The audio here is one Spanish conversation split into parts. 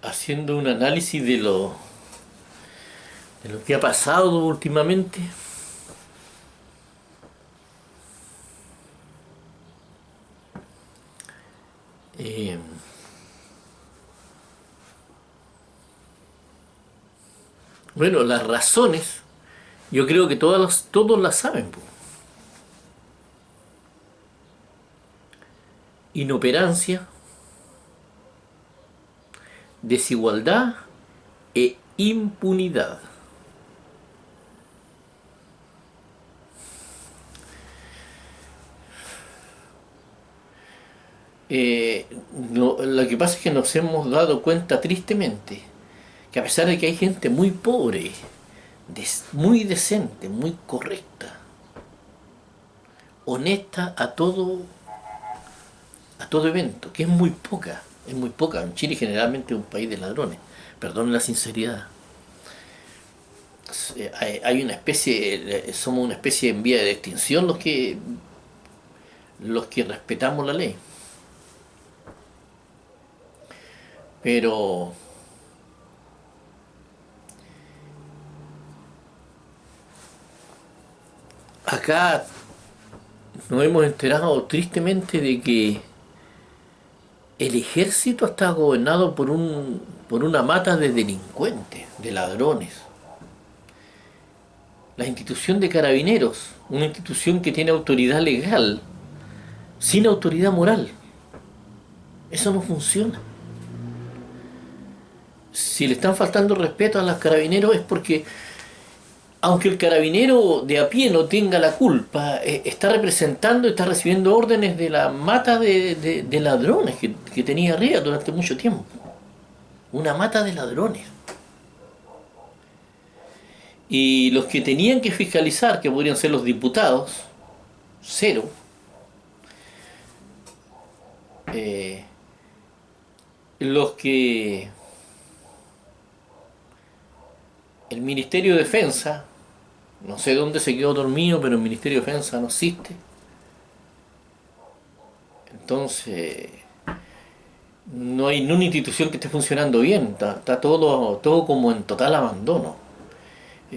haciendo un análisis de lo que ha pasado últimamente. eh, bueno, las razones, yo creo que todos las saben, po. Inoperancia, desigualdad e impunidad. Eh, lo que pasa es que nos hemos dado cuenta tristemente que a pesar de que hay gente muy pobre, muy decente, muy correcta, honesta a todo evento, que es muy poca. En Chile generalmente es un país de ladrones, perdón la sinceridad. Hay una especie, somos una especie en vía de extinción los que respetamos la ley. Pero acá nos hemos enterado tristemente de que el ejército está gobernado por una mata de delincuentes, de ladrones. La institución de carabineros, una institución que tiene autoridad legal, sin autoridad moral. Eso no funciona. Si le están faltando respeto a los carabineros es porque, aunque el carabinero de a pie no tenga la culpa, está representando, está recibiendo órdenes de la mata de ladrones que tenía arriba durante mucho tiempo. Una mata de ladrones. Y los que tenían que fiscalizar, que podrían ser los diputados, cero. Eh, los que el Ministerio de Defensa, no sé dónde se quedó dormido, pero el Ministerio de Defensa no existe. Entonces, no hay ni una institución que esté funcionando bien, está todo como en total abandono.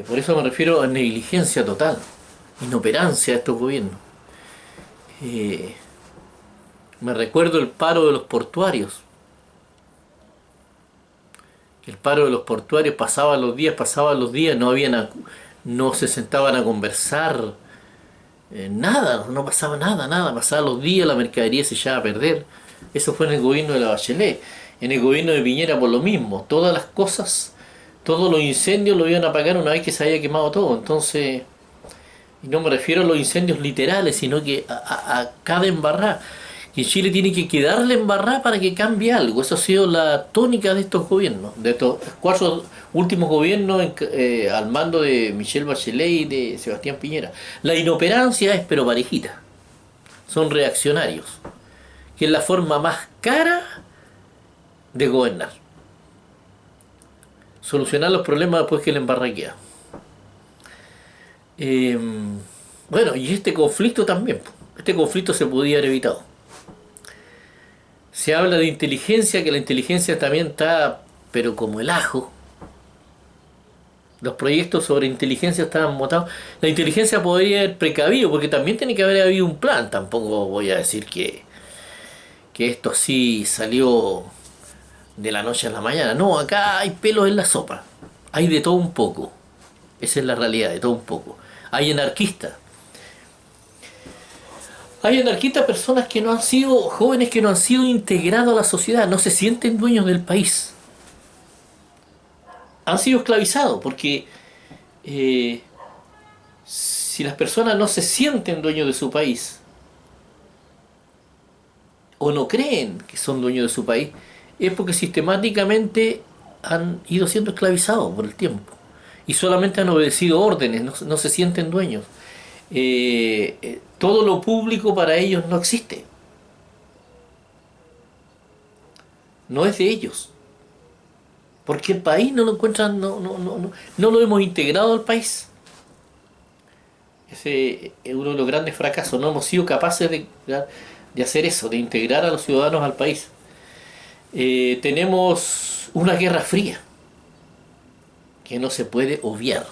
Por eso me refiero a negligencia total, inoperancia de estos gobiernos. Eh, Me recuerdo el paro de los portuarios. El paro de los portuarios pasaban los días, no se sentaban a conversar, nada, no pasaba nada, pasaban los días, la mercadería se echaba a perder. Eso fue en el gobierno de la Bachelet. En el gobierno de Piñera por lo mismo, todas las cosas, todos los incendios lo iban a apagar una vez que se había quemado todo. Entonces, y no me refiero a los incendios literales, sino que a cada embarrada. Y Chile tiene que quedarle embarrada para que cambie algo. Eso ha sido la tónica de estos gobiernos, de estos 4 últimos gobiernos al mando de Michelle Bachelet y de Sebastián Piñera. La inoperancia es pero parejita. Son reaccionarios, que es la forma más cara de gobernar. Solucionar los problemas después que la embarra queda. Eh, bueno, y este conflicto también. Este conflicto se podía haber evitado. Se habla de inteligencia, que la inteligencia también está, pero como el ajo. Los proyectos sobre inteligencia estaban votados. La inteligencia podría haber precavido, porque también tiene que haber habido un plan. Tampoco voy a decir que esto así salió de la noche a la mañana. No, acá hay pelos en la sopa. Hay de todo un poco. Esa es la realidad, de todo un poco. Hay anarquistas. Hay anarquistas, personas que no han sido, jóvenes que no han sido integrados a la sociedad, no se sienten dueños del país. Han sido esclavizados porque si las personas no se sienten dueños de su país o no creen que son dueños de su país, es porque sistemáticamente han ido siendo esclavizados por el tiempo y solamente han obedecido órdenes, no se sienten dueños. Todo lo público para ellos no existe, no es de ellos, porque el país no lo encuentran, no lo hemos integrado al país. Ese es uno de los grandes fracasos, no hemos sido capaces de hacer eso, de integrar a los ciudadanos al país. tenemos una guerra fría que no se puede obviar.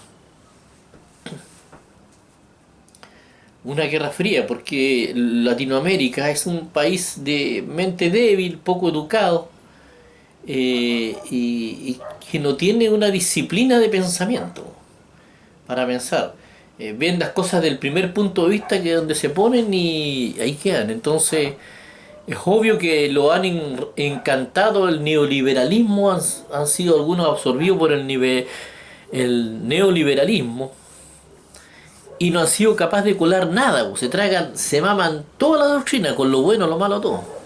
Una guerra fría porque Latinoamérica es un país de mente débil, poco educado, y que no tiene una disciplina de pensamiento para pensar. Ven las cosas del primer punto de vista, que es donde se ponen y ahí quedan. Entonces es obvio que lo han encantado el neoliberalismo, han sido algunos absorbidos por el neoliberalismo y no han sido capaces de colar nada, pues. Se tragan, se maman toda la doctrina, con lo bueno, lo malo, todo.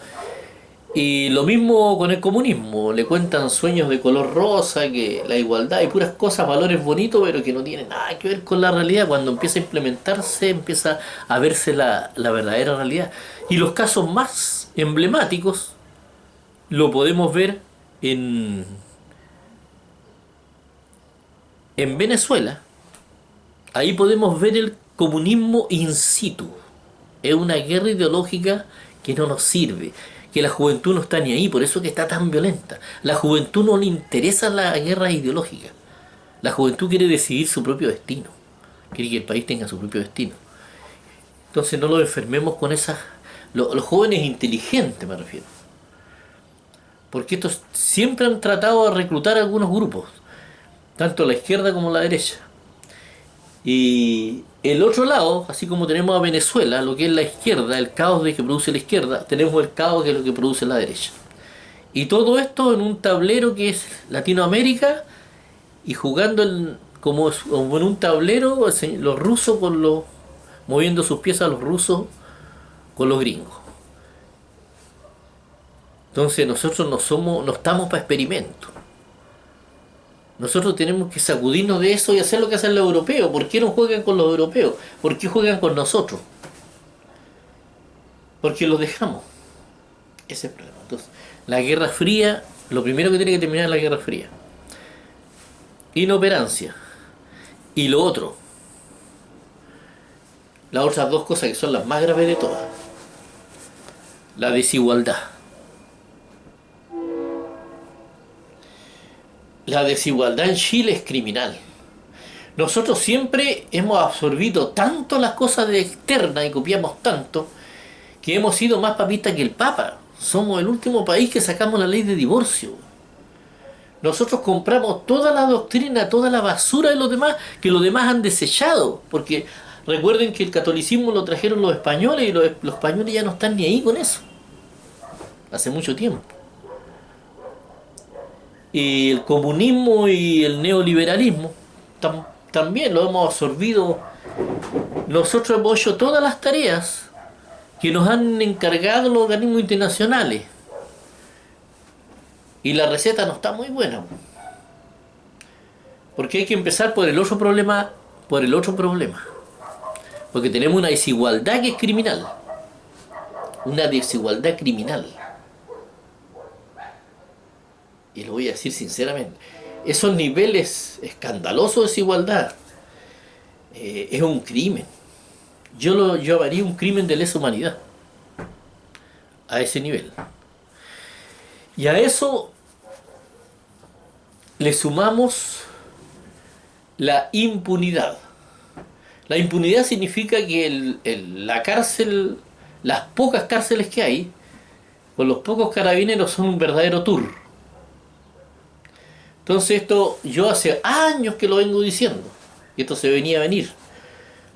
Y lo mismo con el comunismo, le cuentan sueños de color rosa, que la igualdad y puras cosas, valores bonitos, pero que no tienen nada que ver con la realidad. Cuando empieza a implementarse, empieza a verse la verdadera realidad. Y los casos más emblemáticos lo podemos ver en, en Venezuela. Ahí podemos ver el comunismo in situ. Es una guerra ideológica que no nos sirve, que la juventud no está ni ahí, por eso que está tan violenta. La juventud no le interesa la guerra ideológica. La juventud quiere decidir su propio destino, quiere que el país tenga su propio destino. Entonces no lo enfermemos con esas... Los jóvenes inteligentes me refiero, porque estos siempre han tratado de reclutar a algunos grupos, tanto la izquierda como la derecha. Y el otro lado, así como tenemos a Venezuela, lo que es la izquierda, el caos de que produce la izquierda, tenemos el caos que es lo que produce la derecha. Y todo esto en un tablero que es Latinoamérica, y jugando como en un tablero, los rusos con los, moviendo sus piezas, los rusos con los gringos. Entonces nosotros no estamos para experimentos. Nosotros tenemos que sacudirnos de eso y hacer lo que hacen los europeos. ¿Por qué no juegan con los europeos? ¿Por qué juegan con nosotros? Porque los dejamos. Ese es el problema. Entonces, la Guerra Fría, lo primero que tiene que terminar es la Guerra Fría. Inoperancia. Y lo otro, las otras dos cosas que son las más graves de todas. La desigualdad. La desigualdad en Chile es criminal. Nosotros siempre hemos absorbido tanto las cosas de externas y copiamos tanto que hemos sido más papistas que el Papa. Somos el último país que sacamos la ley de divorcio. Nosotros compramos toda la doctrina, toda la basura de los demás, que los demás han desechado. Porque recuerden que el catolicismo lo trajeron los españoles y los españoles ya no están ni ahí con eso. Hace mucho tiempo. Y el comunismo y el neoliberalismo también lo hemos absorbido. Nosotros hemos hecho todas las tareas que nos han encargado los organismos internacionales. Y la receta no está muy buena. Porque hay que empezar por el otro problema, Porque tenemos una desigualdad que es criminal. Una desigualdad criminal. Y lo voy a decir sinceramente. Esos niveles escandalosos de desigualdad es un crimen. Yo lo llamaría un crimen de lesa humanidad. A ese nivel. Y a eso le sumamos la impunidad. La impunidad significa que la cárcel, las pocas cárceles que hay, con los pocos carabineros, son un verdadero tour. Entonces esto yo hace años que lo vengo diciendo, y esto se venía a venir.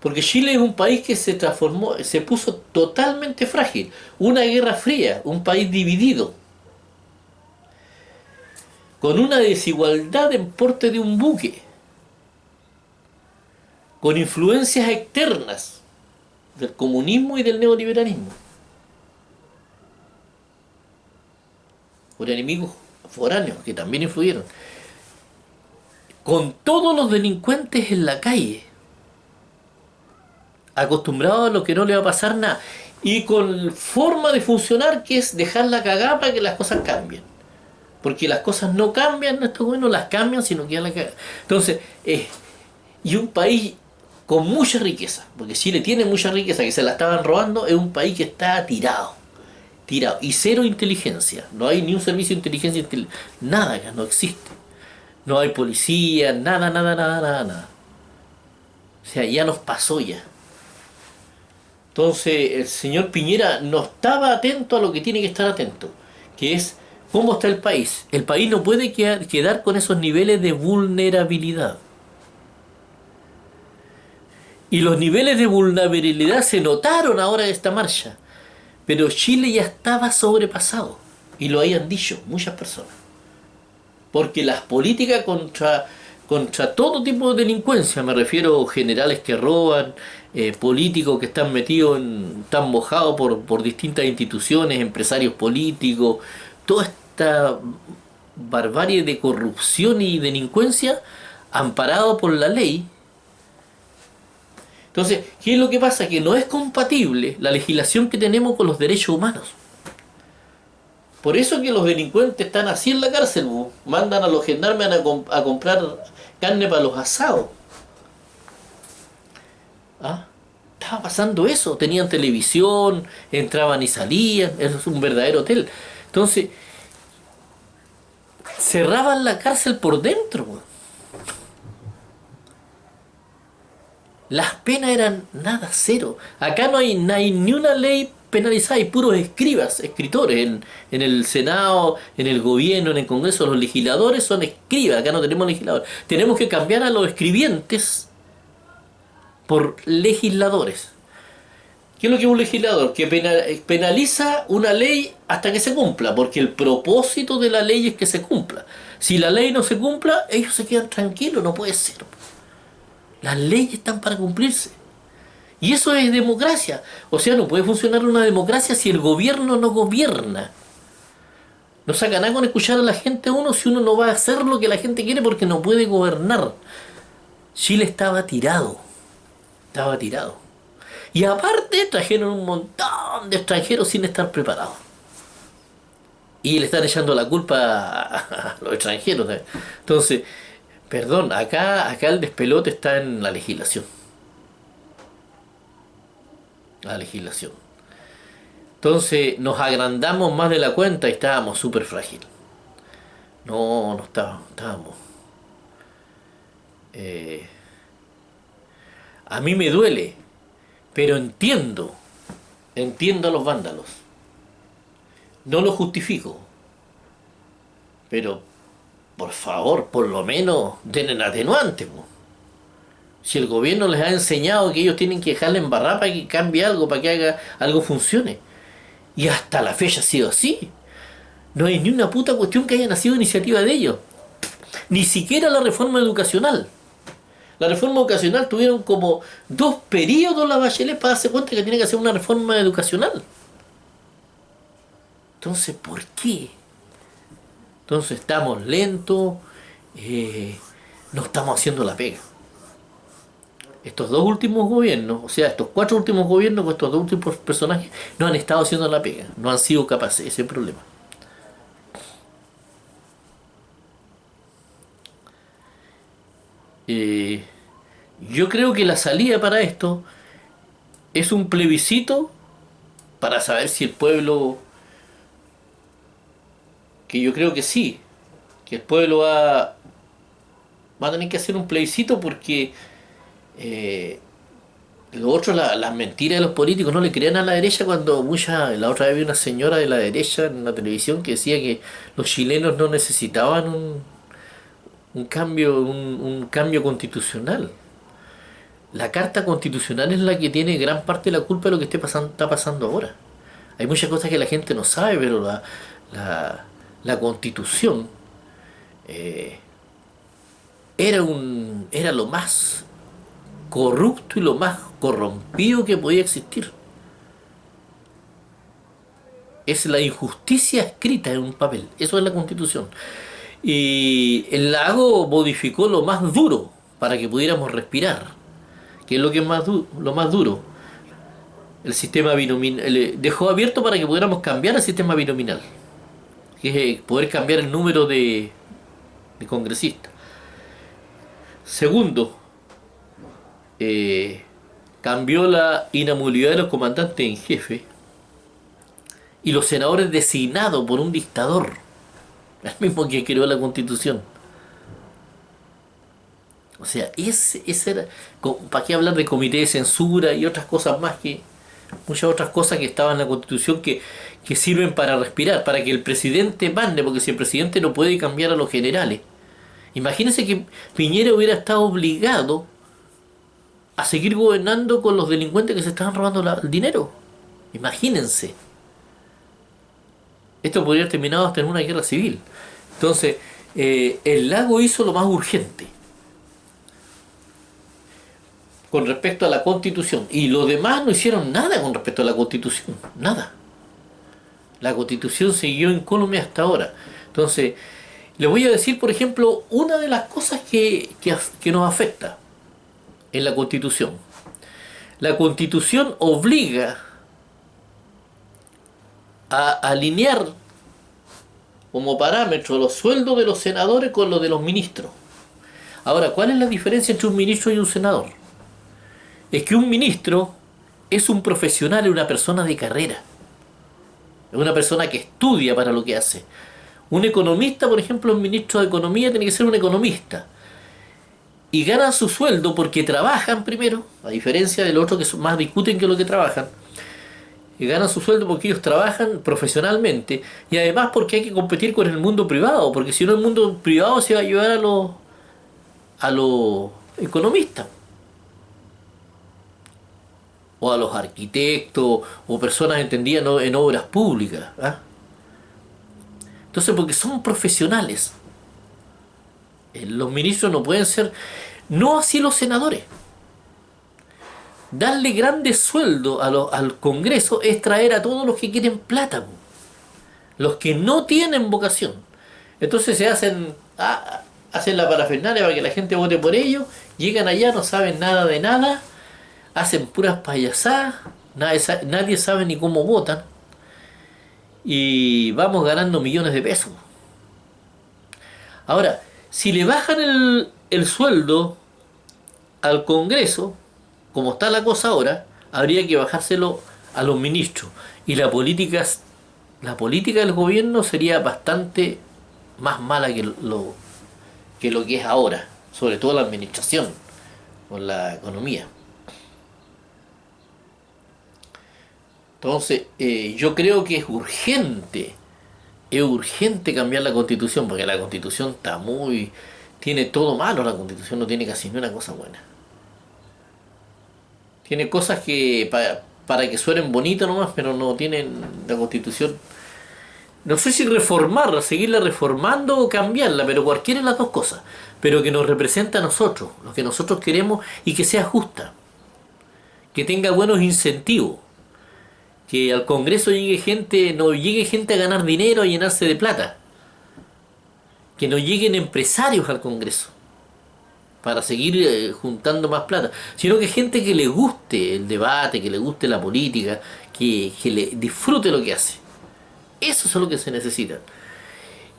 Porque Chile es un país que se transformó, se puso totalmente frágil. Una guerra fría, un país dividido, con una desigualdad en porte de un buque, con influencias externas del comunismo y del neoliberalismo, por enemigos foráneos que también influyeron, con todos los delincuentes en la calle, acostumbrados a lo que no le va a pasar nada, y con forma de funcionar que es dejar la cagada para que las cosas cambien. Porque las cosas no cambian, estos buenos las cambian, sino que ya la cagan. Entonces, y un país con mucha riqueza, porque Chile tiene mucha riqueza, que se la estaban robando, es un país que está tirado. tirado. Y cero inteligencia. No hay ni un servicio de inteligencia, nada acá, no existe. No hay policía, nada, nada, nada, nada, nada. O sea, ya nos pasó ya. Entonces, el señor Piñera no estaba atento a lo que tiene que estar atento, que es cómo está el país. El país no puede quedar con esos niveles de vulnerabilidad. Y los niveles de vulnerabilidad se notaron ahora en esta marcha. Pero Chile ya estaba sobrepasado. Y lo habían dicho muchas personas. Porque las políticas contra todo tipo de delincuencia, me refiero a generales que roban, políticos que están metidos, están mojados por distintas instituciones, empresarios políticos, toda esta barbarie de corrupción y delincuencia amparado por la ley. Entonces, ¿qué es lo que pasa? Que no es compatible la legislación que tenemos con los derechos humanos. Por eso que los delincuentes están así en la cárcel, mandan a los gendarmes a comprar carne para los asados. ¿Ah? Estaba pasando eso, tenían televisión, entraban y salían, eso es un verdadero hotel. Entonces, cerraban la cárcel por dentro. Las penas eran nada, cero. Acá no hay ni una ley penalizada, hay puros escribas, escritores. En el Senado, en el gobierno, en el Congreso, los legisladores son escribas. Acá no tenemos legisladores. Tenemos que cambiar a los escribientes por legisladores. ¿Qué es lo que es un legislador? Que penaliza una ley hasta que se cumpla, porque el propósito de la ley es que se cumpla. Si la ley no se cumpla, ellos se quedan tranquilos, no puede ser. Las leyes están para cumplirse. Y eso es democracia. O sea, no puede funcionar una democracia si el gobierno no gobierna. No saca nada con escuchar a la gente uno si uno no va a hacer lo que la gente quiere porque no puede gobernar. Chile estaba tirado. Estaba tirado. Y aparte trajeron un montón de extranjeros sin estar preparados. Y le están echando la culpa a los extranjeros. Entonces, perdón, acá el despelote está en la legislación. La legislación. Entonces nos agrandamos más de la cuenta y estábamos súper frágiles. No estábamos. eh, a mí me duele, pero entiendo a los vándalos. No lo justifico, pero por favor, por lo menos den atenuante. Po. Si el gobierno les ha enseñado que ellos tienen que dejarle embarrar para que cambie algo, para que haga algo funcione. Y hasta la fecha ha sido así. No hay ni una puta cuestión que haya nacido iniciativa de ellos. Ni siquiera la reforma educacional. La reforma educacional tuvieron como 2 periodos la Bachelet para darse cuenta que tiene que hacer una reforma educacional. Entonces, ¿por qué? Entonces estamos lentos, no estamos haciendo la pega. Estos dos últimos gobiernos, o sea, estos 4 últimos gobiernos con estos 2 últimos personajes, no han estado haciendo la pega, no han sido capaces, ese es el problema. Eh, yo creo que la salida para esto es un plebiscito para saber si el pueblo, que yo creo que sí, que el pueblo va a tener que hacer un plebiscito porque eh, lo otro, las mentiras de los políticos, no le crean a la derecha cuando la otra vez vi una señora de la derecha en la televisión que decía que los chilenos no necesitaban un cambio constitucional. La Carta Constitucional es la que tiene gran parte de la culpa de lo que está pasando ahora. Hay muchas cosas que la gente no sabe, pero la Constitución eh, era lo más corrupto y lo más corrompido que podía existir. Es la injusticia escrita en un papel. Eso es la Constitución. Y el lago modificó lo más duro para que pudiéramos respirar. ¿Qué es lo que es lo más duro? El sistema binominal. Dejó abierto para que pudiéramos cambiar el sistema binominal. Que es poder cambiar el número de congresistas. Segundo, cambió la inamovilidad de los comandantes en jefe y los senadores designados por un dictador, el mismo que creó la Constitución. O sea, ese era, ¿para qué hablar de comité de censura y otras cosas más, que muchas otras cosas que estaban en la Constitución que sirven para respirar, para que el presidente mande, porque si el presidente no puede cambiar a los generales. Imagínense que Piñera hubiera estado obligado a seguir gobernando con los delincuentes que se estaban robando el dinero. Imagínense. Esto podría haber terminado hasta en una guerra civil. Entonces, el Lago hizo lo más urgente con respecto a la Constitución, y los demás no hicieron nada con respecto a la Constitución, nada. La Constitución siguió incólume hasta ahora. Entonces, les voy a decir, por ejemplo, una de las cosas que nos afecta en la Constitución. La Constitución obliga a alinear como parámetro los sueldos de los senadores con los de los ministros. Ahora, ¿cuál es la diferencia entre un ministro y un senador? Es que un ministro es un profesional, es una persona de carrera, es una persona que estudia para lo que hace. Un economista, por ejemplo, un ministro de Economía tiene que ser un economista. Y ganan su sueldo porque trabajan primero, a diferencia del otro que más discuten que lo que trabajan. Y ganan su sueldo porque ellos trabajan profesionalmente, y además porque hay que competir con el mundo privado, porque si no el mundo privado se va a llevar a los economistas, o a los arquitectos, o personas entendidas en obras públicas. ¿Ah? Entonces, porque son profesionales. Los ministros no pueden ser, no así los senadores. Darle grandes sueldos al Congreso es traer a todos los que quieren plata, los que no tienen vocación. Entonces hacen la parafernalia para que la gente vote por ellos, llegan allá, no saben nada de nada, hacen puras payasadas, nadie sabe ni cómo votan, y vamos ganando millones de pesos. Ahora, si le bajan el sueldo al Congreso, como está la cosa ahora, habría que bajárselo a los ministros. Y la política del gobierno sería bastante más mala que lo que es ahora, sobre todo la administración, con la economía. Entonces, yo creo que es urgente cambiar la Constitución, porque la Constitución tiene todo malo. La Constitución no tiene casi ni una cosa buena. Tiene cosas que para que suenen bonitas nomás, pero no tienen la Constitución. No sé si reformarla, seguirla reformando o cambiarla, pero cualquiera de las dos cosas. Pero que nos representa a nosotros, lo que nosotros queremos, y que sea justa. Que tenga buenos incentivos. Que al Congreso no llegue gente a ganar dinero, a llenarse de plata. Que no lleguen empresarios al Congreso para seguir juntando más plata, sino que gente que le guste el debate, que le guste la política, que le disfrute lo que hace. Eso es lo que se necesita.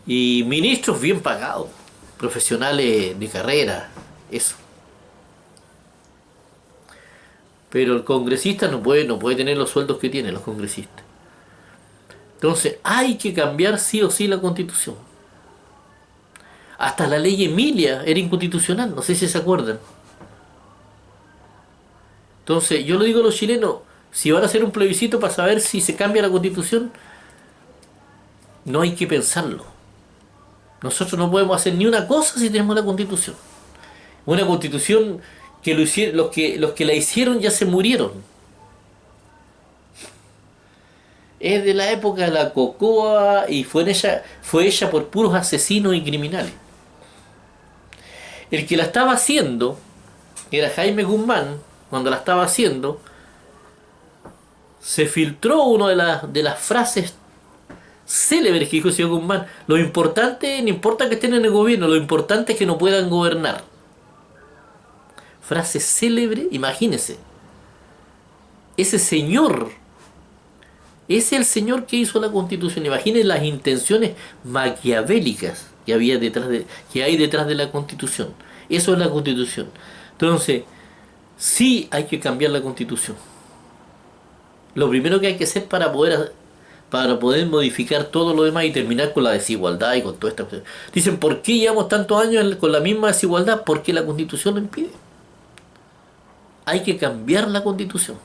Y ministros bien pagados, profesionales de carrera, eso. Pero el congresista no puede tener los sueldos que tienen los congresistas. Entonces hay que cambiar sí o sí la Constitución. Hasta la ley Emilia era inconstitucional, no sé si se acuerdan. Entonces yo le digo a los chilenos, si van a hacer un plebiscito para saber si se cambia la Constitución, no hay que pensarlo. Nosotros no podemos hacer ni una cosa si tenemos la Constitución. Una Constitución que los que la hicieron ya se murieron. Es de la época de la Cocoa y fue hecha por puros asesinos y criminales. El que la estaba haciendo, que era Jaime Guzmán, cuando la estaba haciendo, se filtró una de las frases célebres que dijo el señor Guzmán: lo importante, no importa que estén en el gobierno, lo importante es que no puedan gobernar. Frase célebre, imagínense. Ese señor es el señor que hizo la Constitución. Imaginen las intenciones maquiavélicas que hay detrás de la Constitución. Eso es la Constitución. Entonces, sí hay que cambiar la Constitución. Lo primero que hay que hacer para poder para poder modificar todo lo demás y terminar con la desigualdad y con toda esta cuestión. Dicen, ¿por qué llevamos tantos años con la misma desigualdad? Porque la Constitución lo impide. Hay que cambiar la Constitución.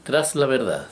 Tras la verdad.